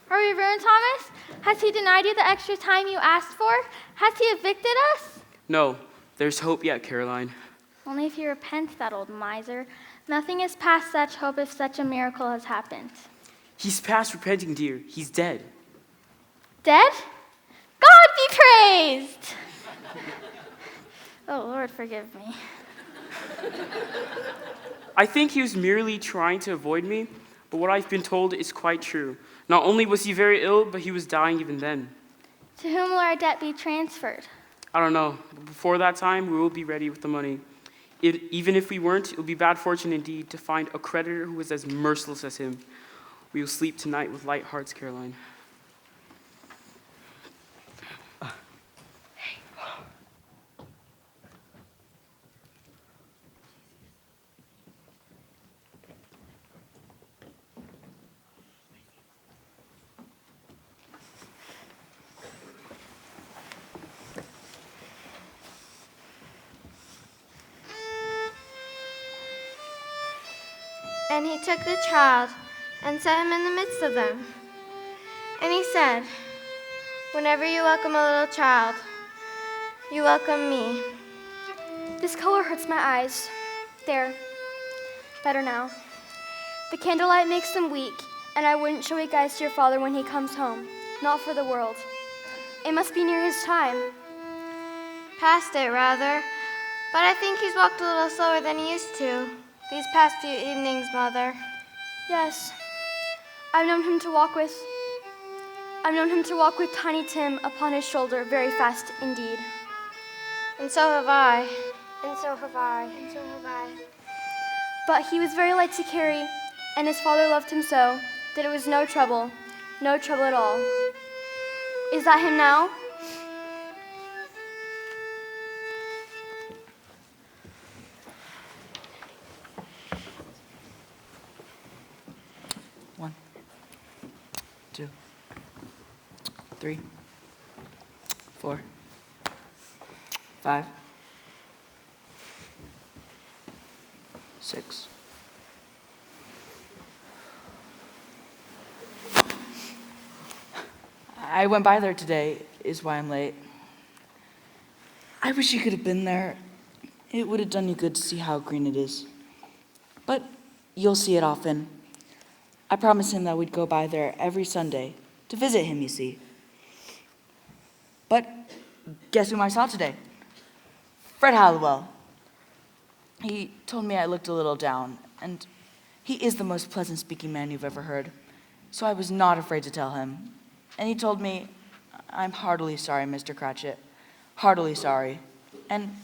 S: Are we ruined, Thomas? Has he denied you the extra time you asked for? Has he evicted us?
L: No, there's hope yet, Caroline.
S: Only if he repents, that old miser. Nothing is past such hope if such a miracle has happened.
L: He's past repenting, dear. He's dead.
S: Dead? God be praised! Oh, Lord, forgive me.
L: I think he was merely trying to avoid me, but what I've been told is quite true. Not only was he very ill, but he was dying even then.
S: To whom will our debt be transferred?
L: I don't know, but before that time, we will be ready with the money. Even if we weren't, it would be bad fortune indeed to find a creditor who was as merciless as him. We will sleep tonight with light hearts, Caroline.
G: And he took the child and set him in the midst of them. And he said, "Whenever you welcome a little child, you welcome me."
N: This color hurts my eyes. There. Better now. The candlelight makes them weak, and I wouldn't show you guys to your father when he comes home. Not for the world. It must be near his time.
G: Past it, rather. But I think he's walked a little slower than he used to these past few evenings, Mother.
N: Yes. I've known him to walk with Tiny Tim upon his shoulder very fast indeed.
G: And so have I.
N: And so have I. And so have I. But he was very light to carry, and his father loved him so that it was no trouble at all. Is that him now?
Q: One, 2, 3, 4, 5, 6. I went by there today, is why I'm late. I wish you could have been there. It would have done you good to see how green it is. But you'll see it often. I promised him that we'd go by there every Sunday to visit him, you see. But guess whom I saw today? Fred Hallowell. He told me I looked a little down, and he is the most pleasant-speaking man you've ever heard, so I was not afraid to tell him. And he told me, "I'm heartily sorry, Mr. Cratchit, heartily sorry." And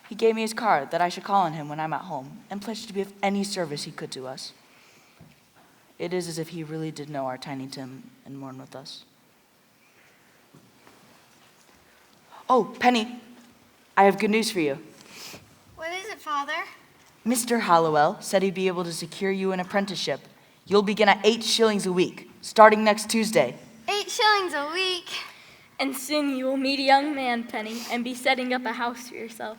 Q: he gave me his card that I should call on him when I'm at home and pledged to be of any service he could to us. It is as if he really did know our Tiny Tim and mourn with us. Oh, Penny, I have good news for you.
G: What is it, Father?
Q: Mr. Hallowell said he'd be able to secure you an apprenticeship. You'll begin at 8 shillings a week, starting next Tuesday.
G: 8 shillings a week.
P: And soon you will meet a young man, Penny, and be setting up a house for yourself.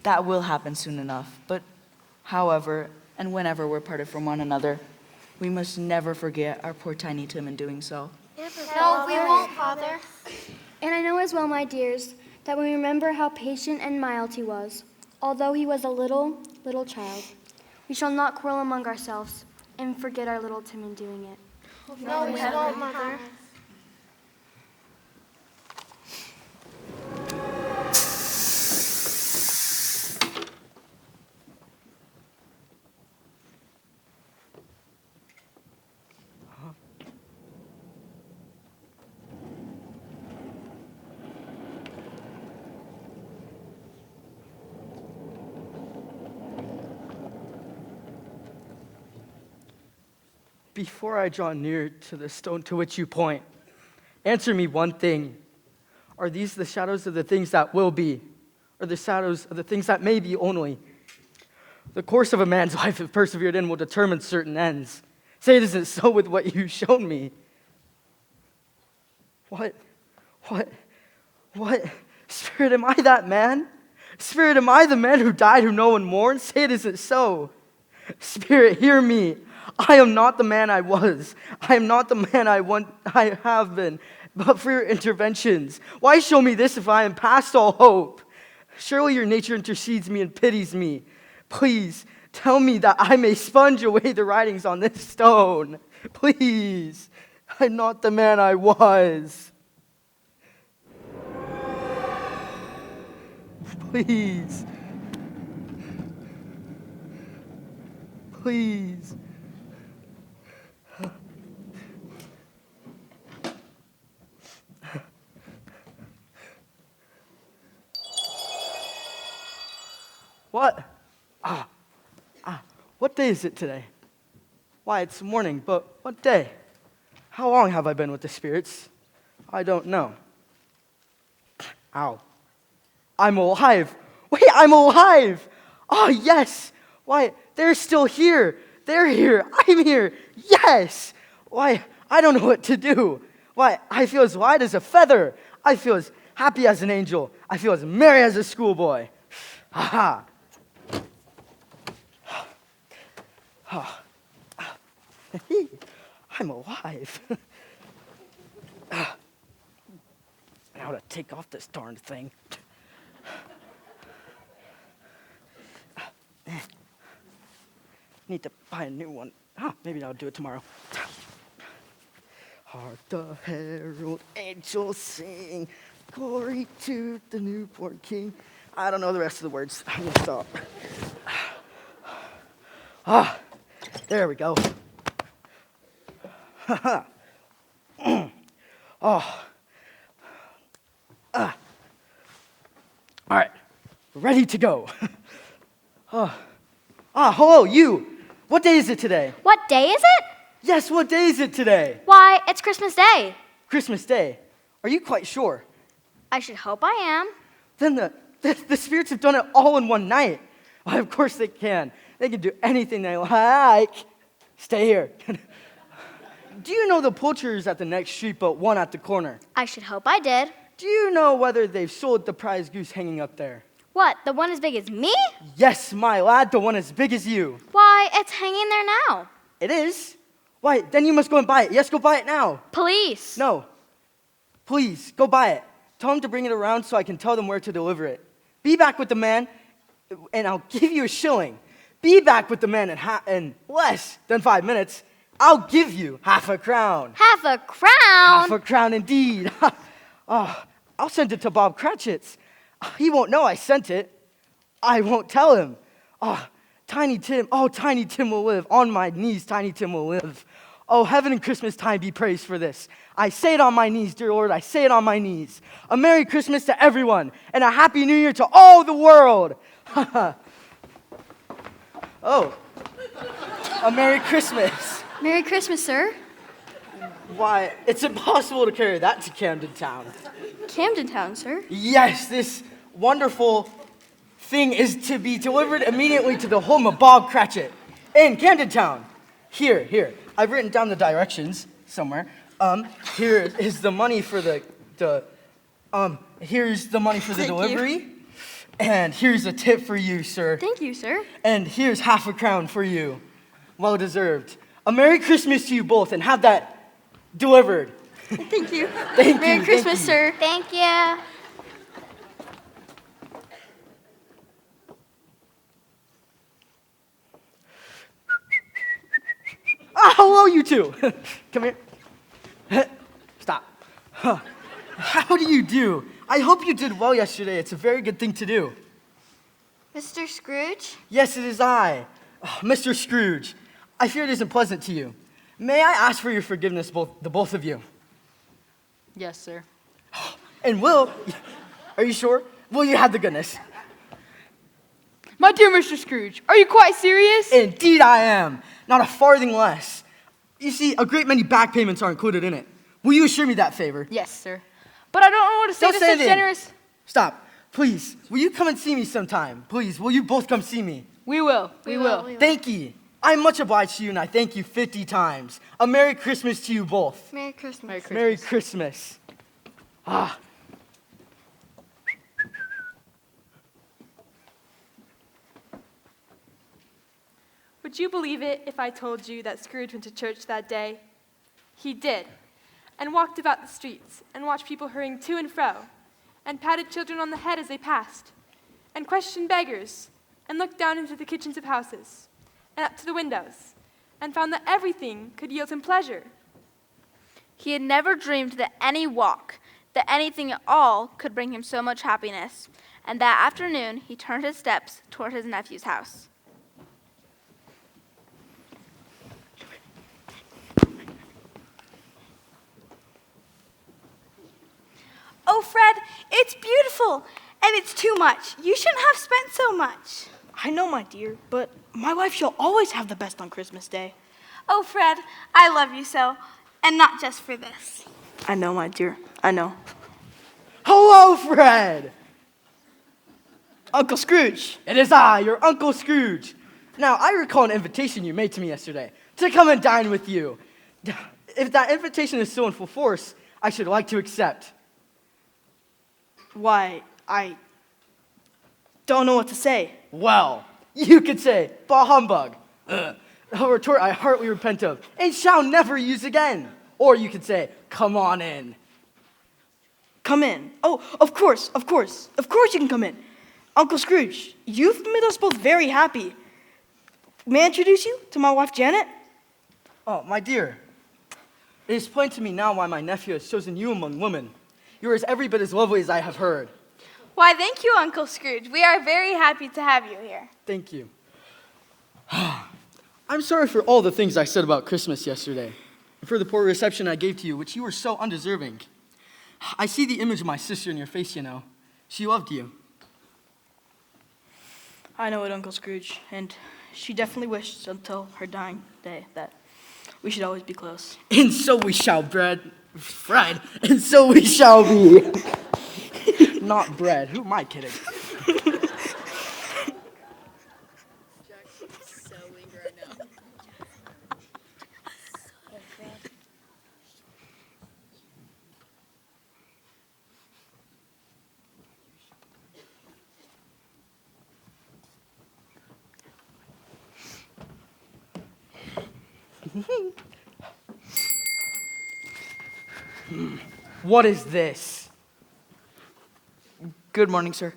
Q: That will happen soon enough, but however and whenever we're parted from one another, we must never forget our poor Tiny Tim in doing so.
G: No, we won't, Father.
N: And I know as well, my dears, that we remember how patient and mild he was, although he was a little child. We shall not quarrel among ourselves and forget our little Tim in doing it.
G: No, we won't, Mother.
F: Before I draw near to the stone to which you point, answer me one thing. Are these the shadows of the things that will be, or the shadows of the things that may be only? The course of a man's life, if persevered in, will determine certain ends. Say it isn't so with what you've shown me. What? Spirit, am I that man? Spirit, am I the man who died, who no one mourns? Say it isn't so. Spirit, hear me. I am not the man I was. I am not the man I have been. But for your interventions, why show me this if I am past all hope? Surely your nature intercedes me and pities me. Please tell me that I may sponge away the writings on this stone. Please, I'm not the man I was. Please. Please. What? What day is it today? Why, it's morning, but what day? How long have I been with the spirits? I don't know. Ow. I'm alive. Wait, I'm alive. Oh, yes. Why, they're still here. They're here. I'm here. Yes. Why, I don't know what to do. Why, I feel as light as a feather. I feel as happy as an angel. I feel as merry as a schoolboy. Ha ha. I'm alive. Now to take off this darn thing. Need to buy a new one. Maybe I'll do it tomorrow. Hark the herald angels sing, glory to the newborn king. I don't know the rest of the words. I'm gonna stop. There we go. All right, ready to go. Hello, you. What day is it today?
S: What day is it?
F: Yes, what day is it today?
S: Why, it's Christmas Day.
F: Christmas Day. Are you quite sure?
S: I should hope I am.
F: Then the spirits have done it all in one night. Well, of course they can. They can do anything they like. Stay here. Do you know the poulterers at the next street but one at the corner?
S: I should hope I did.
F: Do you know whether they've sold the prize goose hanging up there?
S: What, the one as big as me?
F: Yes, my lad, the one as big as you.
S: Why, it's hanging there now.
F: It is? Why, then you must go and buy it. Yes, go buy it now.
S: Police.
F: No. Please, go buy it. Tell them to bring it around so I can tell them where to deliver it. Be back with the man, and I'll give you a shilling. Be back with the man in less than 5 minutes. I'll give you half a crown.
S: Half a crown?
F: Half a crown indeed. I'll send it to Bob Cratchit's. He won't know I sent it. I won't tell him. Tiny Tim will live. On my knees, Tiny Tim will live. Oh, heaven and Christmas time be praised for this. I say it on my knees, dear Lord, I say it on my knees. A Merry Christmas to everyone, and a Happy New Year to all the world. Oh, a Merry Christmas.
T: Merry Christmas, sir.
F: Why, it's impossible to carry that to Camden Town.
T: Camden Town, sir?
F: Yes, this wonderful thing is to be delivered immediately to the home of Bob Cratchit in Camden Town. Here. I've written down the directions somewhere. Here is the money for here's the money for the delivery. And here's a tip for you, sir.
T: Thank you, sir.
F: And here's half a crown for you. Well deserved. A Merry Christmas to you both, and have that delivered.
T: Thank you.
S: Merry Christmas, sir.
G: Thank you.
F: Hello, you two. Come here. Stop. How do you do? I hope you did well yesterday. It's a very good thing to do.
G: Mr. Scrooge?
F: Yes, it is I, Mr. Scrooge. I fear it isn't pleasant to you. May I ask for your forgiveness, the both of you?
H: Yes, sir.
F: And are you sure? Will you have the goodness?
H: My dear Mr. Scrooge, are you quite serious?
F: Indeed I am. Not a farthing less. You see, a great many back payments are included in it. Will you assure me that favor?
H: Yes, sir. But I don't know what to say to such generous...
F: Stop. Please, will you come and see me sometime? Please, will you both come see me?
H: We will.
F: Thank you. I'm much obliged to you, and I thank you 50 times. A Merry Christmas to you both.
G: Merry Christmas.
F: Merry Christmas.
B: Would you believe it if I told you that Scrooge went to church that day? He did, and walked about the streets, and watched people hurrying to and fro, and patted children on the head as they passed, and questioned beggars, and looked down into the kitchens of houses, and up to the windows, and found that everything could yield him pleasure.
C: He had never dreamed that any walk, that anything at all could bring him so much happiness, and that afternoon he turned his steps toward his nephew's house.
U: Oh, Fred, it's beautiful, and it's too much. You shouldn't have spent so much.
E: I know, my dear, but my wife shall always have the best on Christmas Day.
U: Oh, Fred, I love you so, and not just for this.
E: I know, my dear, I know.
F: Hello, Fred!
E: Uncle Scrooge.
F: It is I, your Uncle Scrooge. Now, I recall an invitation you made to me yesterday to come and dine with you. If that invitation is still in full force, I should like to accept.
E: Why, I don't know what to say.
F: Well, you could say, bah humbug. A retort I heartily repent of, and shall never use again. Or you could say, come on in.
E: Come in. Oh, of course you can come in. Uncle Scrooge, you've made us both very happy. May I introduce you to my wife, Janet?
F: Oh, my dear, it is plain to me now why my nephew has chosen you among women. You are every bit as lovely as I have heard.
U: Why, thank you, Uncle Scrooge. We are very happy to have you here.
F: Thank you. I'm sorry for all the things I said about Christmas yesterday, and for the poor reception I gave to you, which you were so undeserving. I see the image of my sister in your face, you know. She loved you.
E: I know it, Uncle Scrooge, and she definitely wished until her dying day that we should always be close.
F: And so we shall, Fred, and so we shall be. Not bread. Who am I kidding? What is this?
Q: Good morning, sir.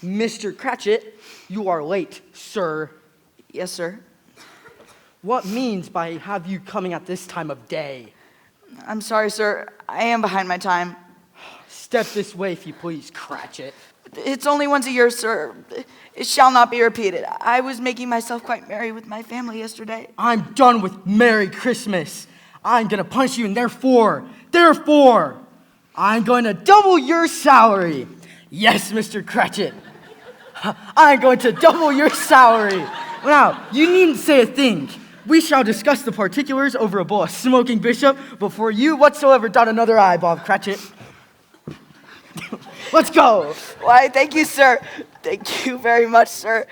F: Mr. Cratchit, you are late, sir.
Q: Yes, sir.
F: What means by have you coming at this time of day?
Q: I'm sorry, sir. I am behind my time.
F: Step this way, if you please, Cratchit.
Q: It's only once a year, sir. It shall not be repeated. I was making myself quite merry with my family yesterday.
F: I'm done with Merry Christmas. I'm going to punish you, and therefore, I'm going to double your salary. Yes, Mr. Cratchit. I'm going to double your salary. Now, you needn't say a thing. We shall discuss the particulars over a bowl of smoking bishop before you whatsoever dot another I, Bob Cratchit. Let's go.
Q: Why, thank you, sir. Thank you very much, sir.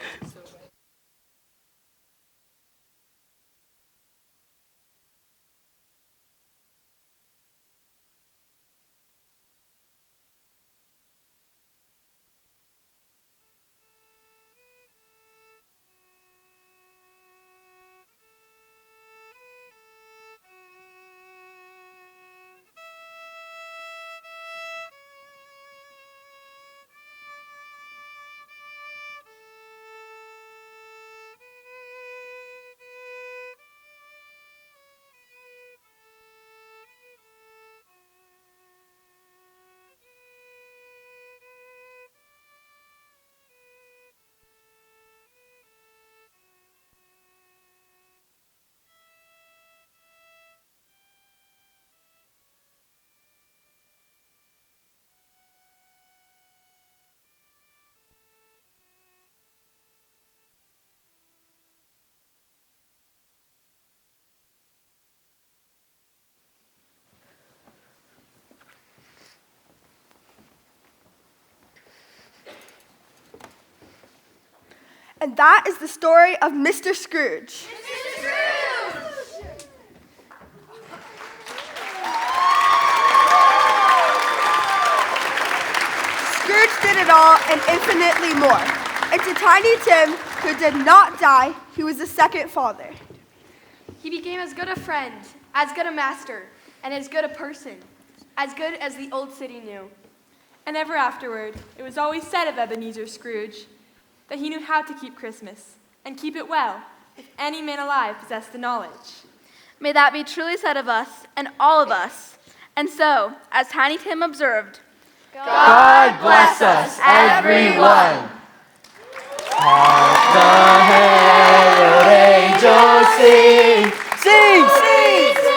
D: And that is the story of Mr. Scrooge.
I: Mr. Scrooge!
D: Scrooge did it all and infinitely more. And to Tiny Tim, who did not die, he was a second father.
A: He became as good a friend, as good a master, and as good a person, as good as the old city knew.
B: And ever afterward, it was always said of Ebenezer Scrooge that he knew how to keep Christmas, and keep it well, if any man alive possessed the knowledge.
C: May that be truly said of us, and all of us, And so, as Tiny Tim observed,
K: God bless us, everyone. Hark the herald angels sing, sing, sing to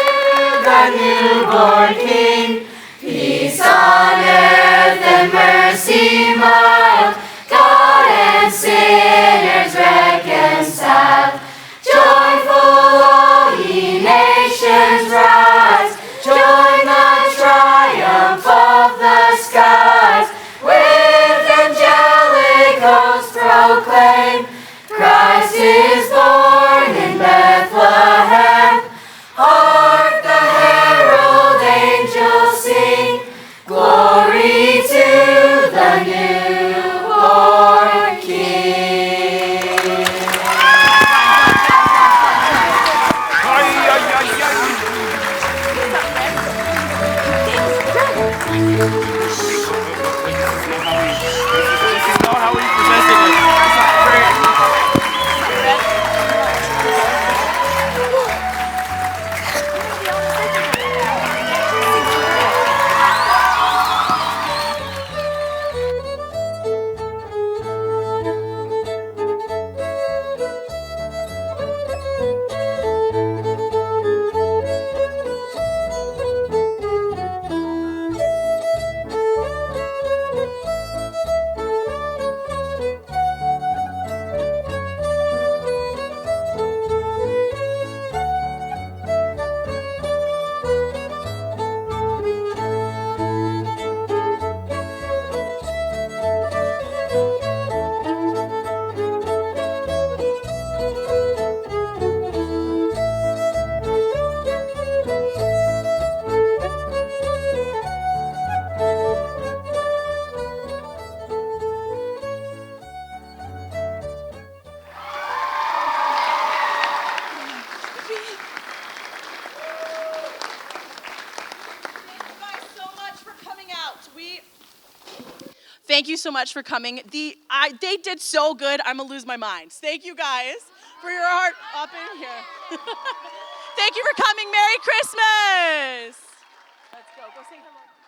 K: the newborn King. Peace on earth and mercy mild, God and sinners reconciled. Joyful all ye nations rise, join the triumph of the skies. With angelic hosts proclaim, Christ is born in Bethlehem. Hark the herald angels sing, glory to the newborn King.
L: This is not how we presented it.
V: Thank you so much for coming. They did so good, I'm gonna lose my mind. Thank you guys for your heart up in here. Thank you for coming. Merry Christmas. Let's go say hello.